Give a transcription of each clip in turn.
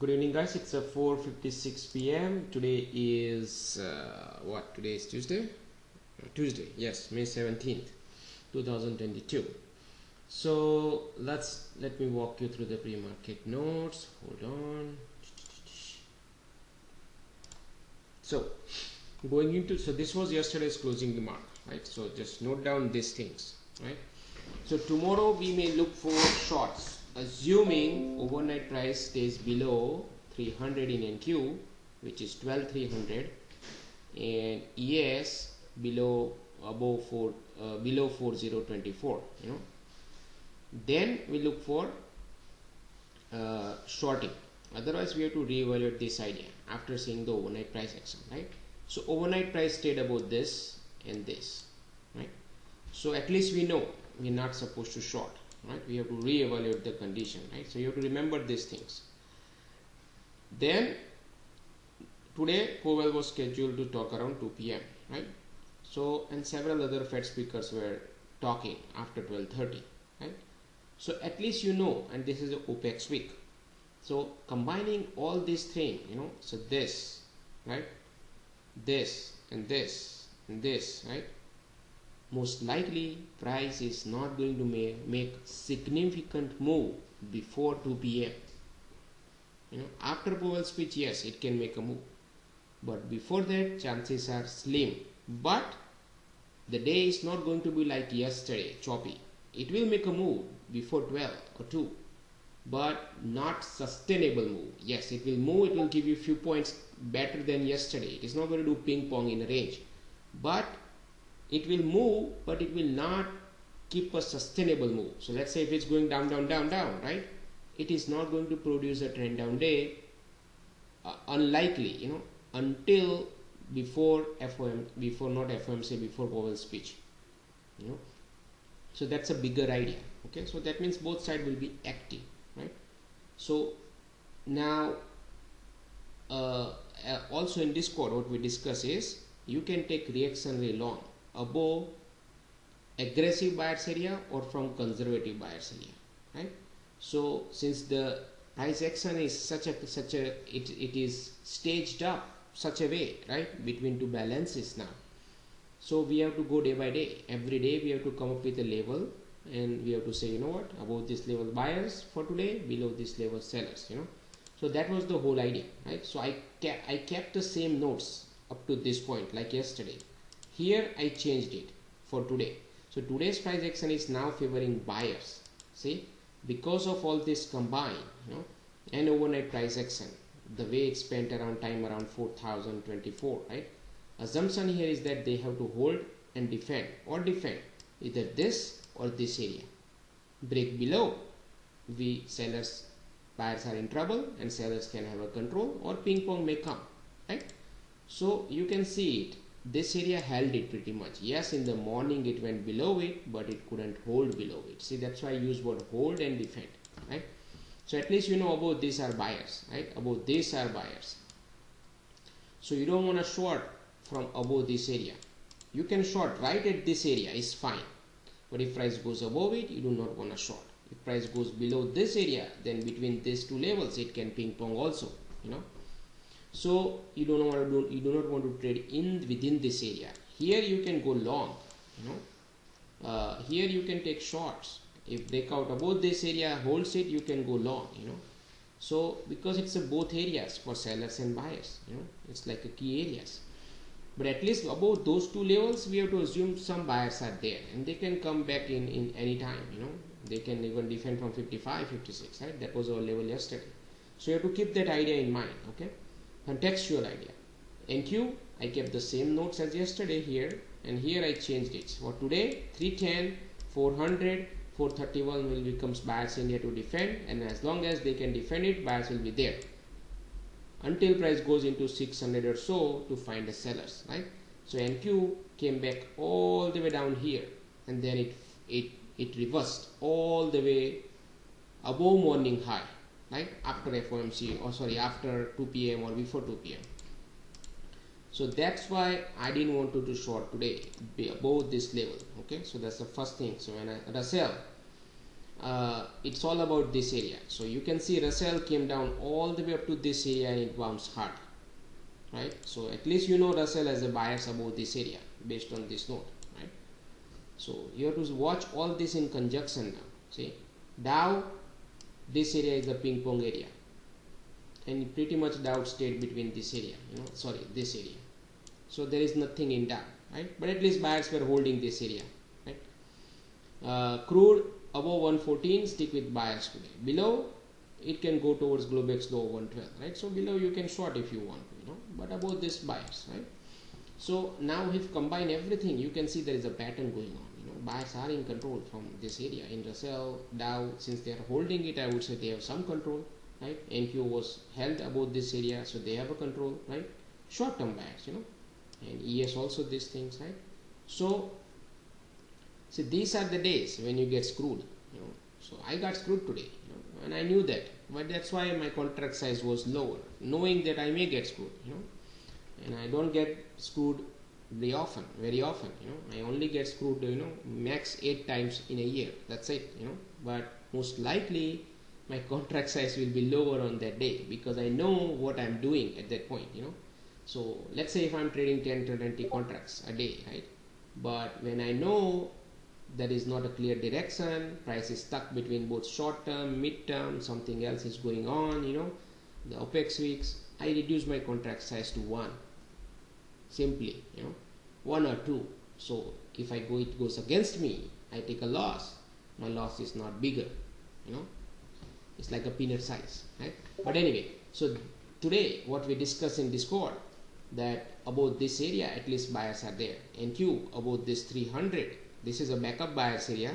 Good evening, guys. It's 4:56 p.m. Today is what? Today is Tuesday. Tuesday, yes, May 17th, 2022. So let me walk you through the pre-market notes. Hold on. So this was yesterday's closing remark, right? So just note down these things, right? So tomorrow we may look for shorts, assuming overnight price stays below 300 in NQ, which is 12,300, and ES below 4024. Then we look for shorting. Otherwise, we have to reevaluate this idea after seeing the overnight price action, right? So overnight price stayed above this and this, right? So at least we know we're not supposed to short, right? We have to reevaluate the condition, right? So you have to remember these things. Then today Powell was scheduled to talk around 2 p.m., right? So, and several other Fed speakers were talking after 12:30, right? So at least you know, and this is the OPEX week. So combining all these things, so this, right? This and this and this, right? Most likely price is not going to make significant move before 2 p.m. After Powell's speech, yes, it can make a move, but before that chances are slim. But the day is not going to be like yesterday, choppy. It will make a move before 12 or 2, but not sustainable move. Yes, it will move, it will give you few points better than yesterday. It is not going to do ping pong in a range, but it will move, but it will not keep a sustainable move. So let's say if it's going down, down, down, down, right? It is not going to produce a trend down day, unlikely, until before Powell's speech, So that's a bigger idea. Okay, so that means both sides will be active, right? So now, also in Discord, what we discuss is you can take reactionary long above aggressive buyers area or from conservative buyers area, right? So since the price action is it is staged up such a way, right, between two balances now. So we have to go day by day. Every day we have to come up with a level, and we have to say, above this level buyers for today, below this level sellers. So that was the whole idea, right? So I kept the same notes up to this point like yesterday. Here I changed it for today. So today's price action is now favoring buyers. See, because of all this combined, and overnight price action, the way it spent around time around 4,024, right? Assumption here is that they have to hold and defend either this or this area. Break below, buyers are in trouble and sellers can have a control, or ping pong may come, right? So you can see it. This area held it pretty much. Yes, in the morning it went below it, but it couldn't hold below it. See, that's why I use word hold and defend, right? So at least above these are buyers, right? Above these are buyers. So you don't want to short from above this area. You can short right at this area, is fine. But if price goes above it, you do not want to short. If price goes below this area, then between these two levels, it can ping pong also, So you do not want to trade within this area. Here you can go long, here you can take shorts. If breakout above this area holds it, you can go long, So because it's both areas for sellers and buyers, it's like a key areas. But at least above those two levels, we have to assume some buyers are there, and they can come back in any time, They can even defend from 55, 56, right? That was our level yesterday. So you have to keep that idea in mind, okay? Contextual idea. NQ, I kept the same notes as yesterday here, and here I changed it. For today, 310, 400, 431 will becomes buyers in here to defend, and as long as they can defend it, buyers will be there until price goes into 600 or so to find the sellers, right? So NQ came back all the way down here, and then it reversed all the way above morning high, right, after FOMC, or sorry, after 2 p.m. or before 2 p.m. So that's why I didn't want to short today, be above this level, okay? So that's the first thing. So when Russell, it's all about this area. So you can see Russell came down all the way up to this area and it bounced hard, right? So at least you know Russell as a buyers above this area based on this note, right? So you have to watch all this in conjunction now. See, Dow, this area is the ping pong area, and pretty much Dow stayed between this area, this area. So there is nothing in Dow, right? But at least buyers were holding this area, right? Crude above 114, stick with buyers today. Below, it can go towards Globex low 112, right? So below you can short if you want, but above this buyers, right? So now if combine everything, you can see there is a pattern going on. Buyers are in control from this area. In Russell, Dow, since they are holding it, I would say they have some control, right? NQ was held above this area, so they have a control, right? Short-term buyers, and ES also these things, right? So see, these are the days when you get screwed, So I got screwed today, and I knew that, but that's why my contract size was lower, knowing that I may get screwed, and I don't get screwed very often, I only get screwed, max 8 times in a year. That's it, but most likely my contract size will be lower on that day because I know what I'm doing at that point, So let's say if I'm trading 10 to 20 contracts a day, right? But when I know there is not a clear direction, price is stuck between both short term, mid term, something else is going on, the OPEX weeks, I reduce my contract size to 1. Simply, 1 or 2. So if it goes against me, I take a loss. My loss is not bigger, it's like a peanut size, right? But anyway, so today what we discuss in Discord, that about this area at least buyers are there. NQ about this 300, this is a backup buyers area,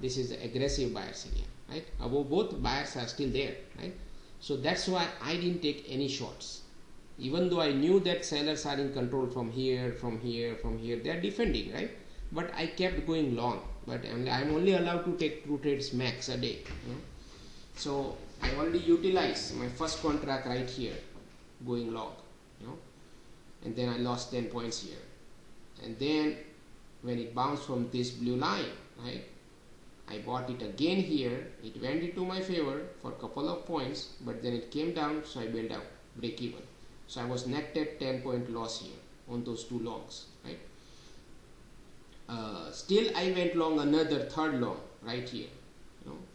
this is the aggressive buyers area, right? Above both buyers are still there, right? So that's why I didn't take any shorts. Even though I knew that sellers are in control from here, they are defending, right? But I kept going long. But I'm only allowed to take 2 trades max a day. So I already utilized my first contract right here, going long, and then I lost 10 points here. And then when it bounced from this blue line, right, I bought it again here. It went into my favor for a couple of points, but then it came down, so I bailed out, break even. So I was netted 10-point loss here on those 2 longs, right? Still I went long another third long right here,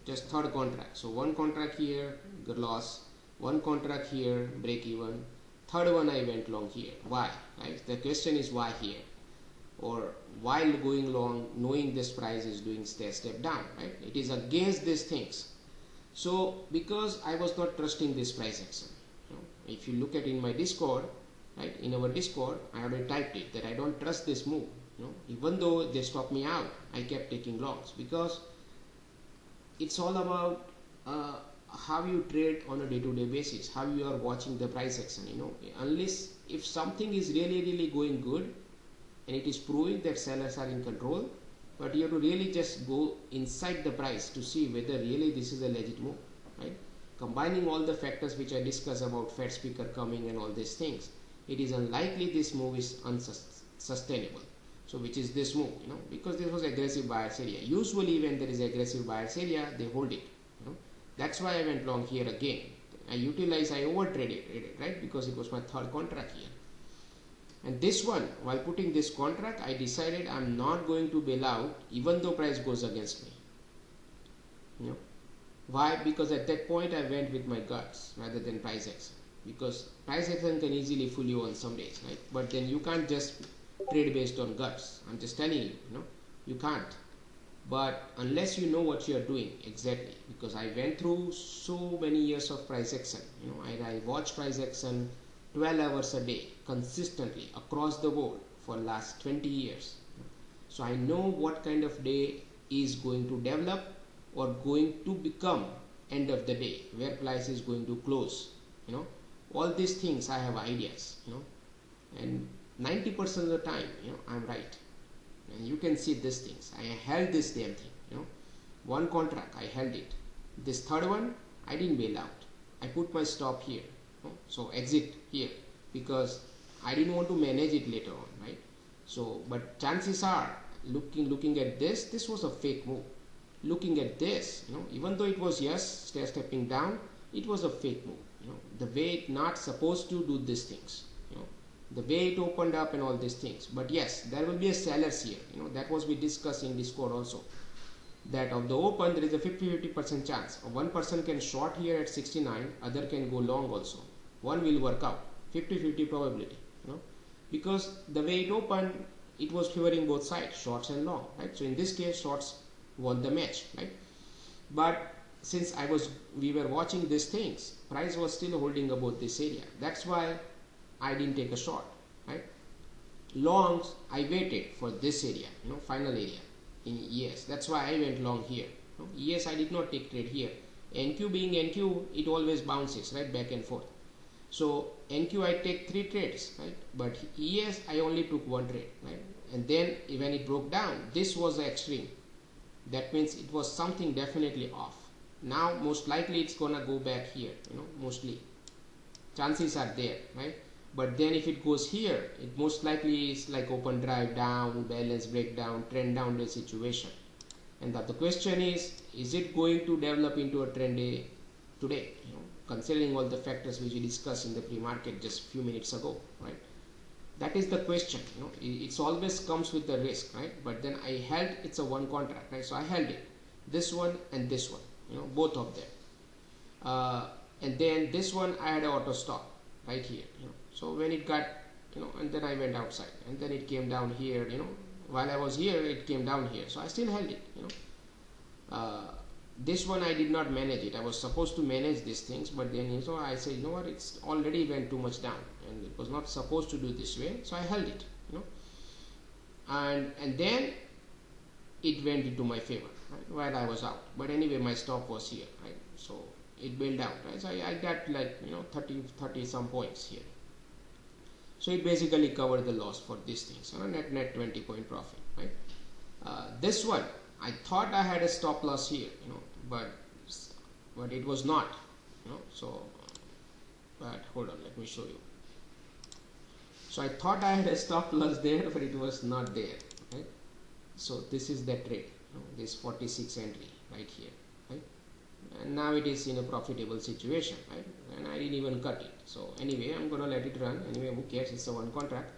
just third contract. So 1 contract here, good loss, 1 contract here, break even, third one I went long here. Why, right? The question is why here, or while going long knowing this price is doing step down, right? It is against these things. So because I was not trusting this price action. If you look at in my Discord, right, in our Discord, I already typed it that I don't trust this move. Even though they stopped me out, I kept taking longs because it's all about how you trade on a day-to-day basis, how you are watching the price action. Unless if something is really going good and it is proving that sellers are in control, but you have to really just go inside the price to see whether really this is a legit move, right? Combining all the factors which I discussed about Fed speaker coming and all these things, it is unlikely this move is unsustainable. So which is this move, because this was aggressive buyers area. Usually when there is aggressive buyers area, they hold it. That's why I went long here again. I over-traded it, right? Because it was my third contract here. And this one, while putting this contract, I decided I'm not going to bail out even though price goes against me. Why? Because at that point I went with my guts rather than price action. Because price action can easily fool you on some days, right? But then you can't just trade based on guts. I'm just telling you, you can't. But unless you know what you are doing exactly, because I went through so many years of price action, I watched price action 12 hours a day consistently across the board for last 20 years. So I know what kind of day is going to develop or going to become end of the day, where price is going to close. All these things I have ideas, and 90% of the time, I'm right. And you can see these things. I held this damn thing, one contract I held it. This third one I didn't bail out. I put my stop here, so exit here, because I didn't want to manage it later on, right? So but chances are, looking at this was a fake move. looking at this, even though it was, yes, stepping down, it was a fake move. The way it not supposed to do these things, the way it opened up and all these things. But yes, there will be a sellers here. That was we discussed in Discord also, that of the open there is a 50% chance. One person can short here at 69, other can go long also. One will work out, 50-50 probability, because the way it opened, it was favoring both sides, shorts and long, right? So in this case, shorts won the match, right? But since we were watching these things, price was still holding about this area. That's why I didn't take a short, right? Longs, I waited for this area, final area in ES. That's why I went long here. ES, I did not take trade here. NQ being NQ, it always bounces, right, back and forth. So NQ, I take 3 trades, right? But ES, I only took 1 trade, right? And then when it broke down, this was the extreme. That means it was something definitely off. Now most likely it's gonna go back here, mostly chances are there, right? But then if it goes here, it most likely is like open drive down, balance breakdown, trend down day situation. And the question is it going to develop into a trend day today, considering all the factors which we discussed in the pre-market just a few minutes ago, right? That is the question. It's always comes with the risk, right? But then I held, it's a one contract, right? So I held it, this one and this one, both of them. And then this one I had an auto stop right here, so when it got, and then I went outside, and then it came down here, while I was here, it came down here, so I still held it, this one I did not manage it. I was supposed to manage these things, but then so I said, what, it's already went too much down, and it was not supposed to do this way, so I held it, and then it went into my favor, right, while I was out. But anyway, my stop was here, right? So it bailed out, right? So I got like 30 some points here. So it basically covered the loss for these things, net 20 point profit, right? This one, I thought I had a stop loss here, but it was not, so but hold on, let me show you. So I thought I had a stop loss there, but it was not there, right? So this is the trade, this 46 entry right here, right? And now it is in a profitable situation, right? And I didn't even cut it. So anyway, I'm gonna let it run. Anyway, who cares? It's a one contract.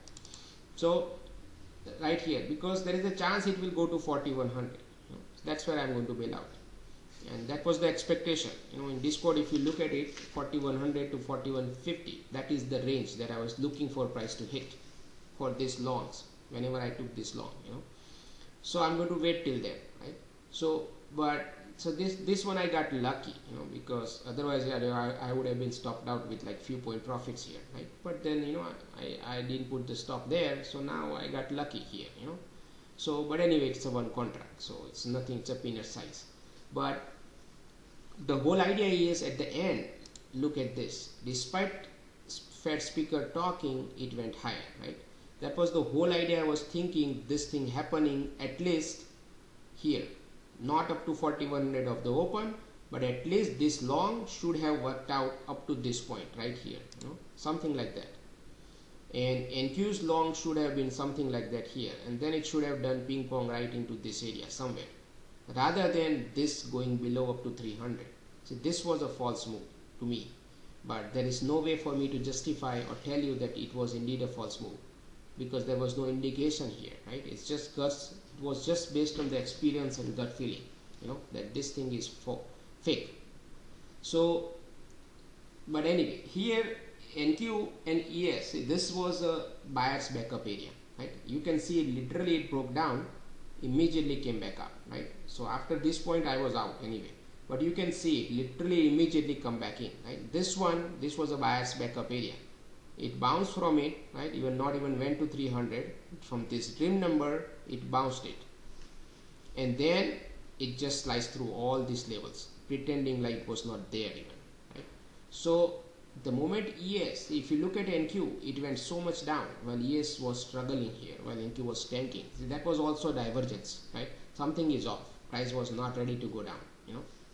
So right here, because there is a chance it will go to 4100. That's where I'm going to bail out. And that was the expectation. In Discord, if you look at it, 4100 to 4150, that is the range that I was looking for price to hit for these longs whenever I took this long, So I'm going to wait till then, right? So this one I got lucky, because otherwise I would have been stopped out with like few point profits here, right? But then I didn't put the stop there, so now I got lucky here, So but anyway, it's a one contract, so it's nothing, it's a peanut size. But the whole idea is at the end, look at this, despite Fed speaker talking, it went higher, right? That was the whole idea. I was thinking this thing happening at least here, not up to 4100 of the open, but at least this long should have worked out up to this point right here, something like that. And NQ's long should have been something like that here, and then it should have done ping pong right into this area somewhere, rather than this going below up to 300. So this was a false move to me, but there is no way for me to justify or tell you that it was indeed a false move, because there was no indication here, right? It's just guts. It was just based on the experience and gut feeling, that this thing is fake. So, but anyway, here NQ and ES, this was a buyer's backup area, right? You can see literally it broke down, immediately came back up, right? So after this point I was out anyway, but you can see it literally immediately come back in, right? This was a buyer's backup area. It bounced from it, right? Not even went to 300. From this dream number, it bounced it, and then it just sliced through all these levels, pretending like it was not there even, right? So the moment ES, if you look at NQ, it went so much down while ES was struggling here, while NQ was tanking. See, that was also divergence, right? Something is off. Price was not ready to go down,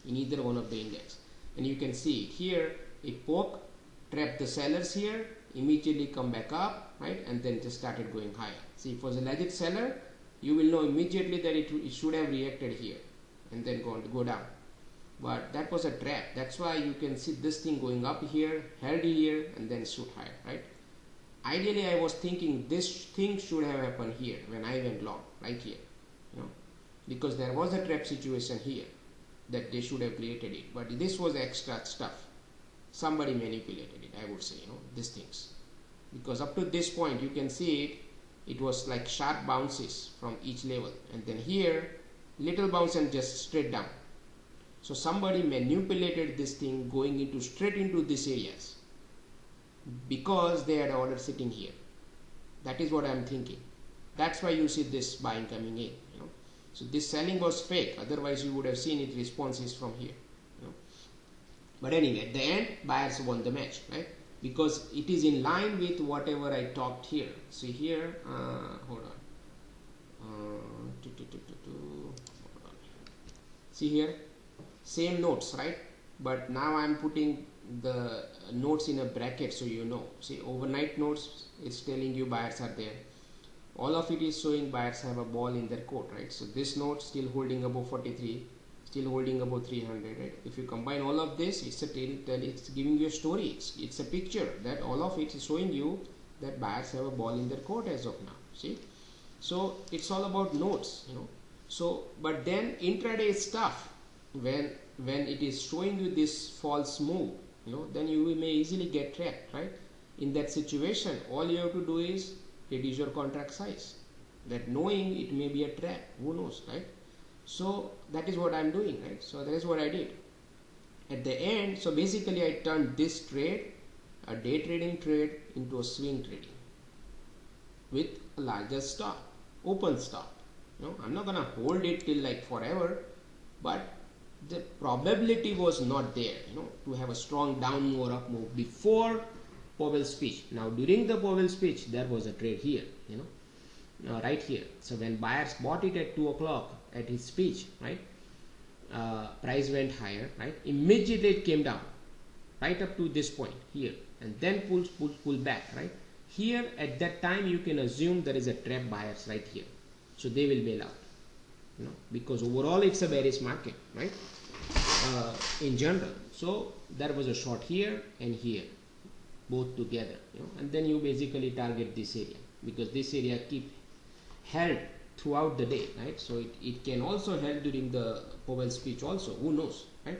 in either one of the index. And you can see here, it poked, trapped the sellers here, immediately come back up, right? And then just started going higher. See, if it was a legit seller, you will know immediately that it should have reacted here, and then go down. But that was a trap. That's why you can see this thing going up here, held here, and then shoot higher, right? Ideally, I was thinking this thing should have happened here when I went long, right here, because there was a trap situation here that they should have created it. But this was extra stuff. Somebody manipulated it, I would say, these things. Because up to this point, you can see it was like sharp bounces from each level. And then here, little bounce and just straight down. So somebody manipulated this thing going straight into these areas because they had order sitting here. That is what I'm thinking. That's why you see this buying coming in. So this selling was fake. Otherwise, you would have seen it responses from here. But anyway, at the end, buyers won the match, right? Because it is in line with whatever I talked here. See here, hold on. See here, same notes, right? But now I'm putting the notes in a bracket so you know. See, overnight notes is telling you buyers are there. All of it is showing buyers have a ball in their court, right? So this note still holding above 43, still holding above 300, right? If you combine all of this, it's it's giving you a story. It's a picture that all of it is showing you that buyers have a ball in their court as of now. See, so it's all about notes, So, but then intraday stuff, when it is showing you this false move, then you may easily get trapped, right? In that situation, all you have to do is reduce your contract size. That knowing it may be a trap, who knows, right? So that is what I'm doing, right? So that is what I did. At the end, so basically I turned this trade, a day trading trade, into a swing trading with a larger stop, open stop. I'm not gonna hold it till like forever, but the probability was not there, to have a strong down move or up move before Powell's speech. Now during the Powell speech, there was a trade here, right here. So when buyers bought it at 2 o'clock at his speech, right, price went higher, right, immediately it came down right up to this point here, and then pull back, right here. At that time, you can assume there is a trap buyers right here, so they will bail out, because overall it's a bearish market, right, in general. So there was a short here and here, both together, and then you basically target this area, because this area keep held throughout the day, right? So it can also help during the Powell speech also, who knows, right?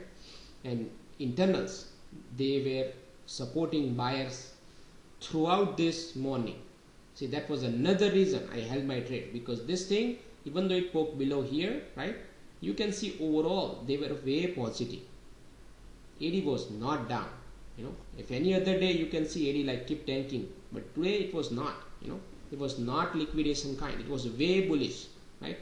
And internals, they were supporting buyers throughout this morning. See, that was another reason I held my trade, because this thing, even though it poked below here, right, you can see overall they were way positive. AD was not down, if any other day you can see AD like keep tanking, but today it was not, it was not liquidation kind, it was way bullish, right?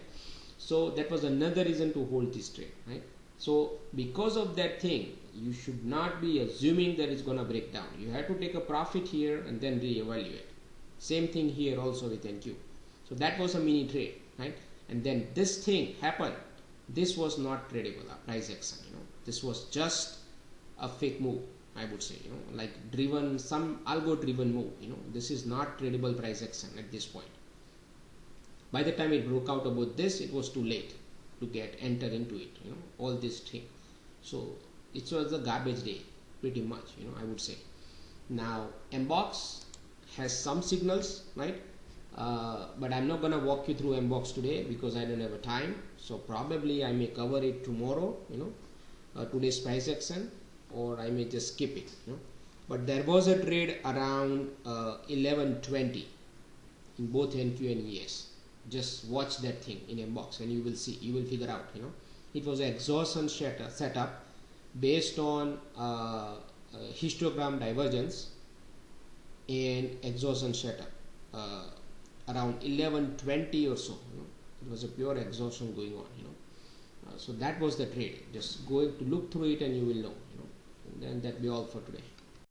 So that was another reason to hold this trade, right? So because of that thing, you should not be assuming that it's gonna break down. You have to take a profit here and then reevaluate. Same thing here also with NQ. So that was a mini trade, right? And then this thing happened. This was not tradable, price action, this was just a fake move, I would say, like driven, some algo driven move, this is not tradable price action at this point. By the time it broke out about this, it was too late to enter into it, all this thing. So it was a garbage day, pretty much, I would say. Now MBOX has some signals, right? But I'm not gonna walk you through MBOX today because I don't have a time. So probably I may cover it tomorrow, today's price action, or I may just skip it, But there was a trade around 11:20 in both NQ and ES. Just watch that thing in MBOX and you will see, you will figure out, it was an exhaustion setup based on histogram divergence and exhaustion setup around 11:20 or so. It was a pure exhaustion going on, so that was the trade. Just go to look through it and you will know, and then that be all for today.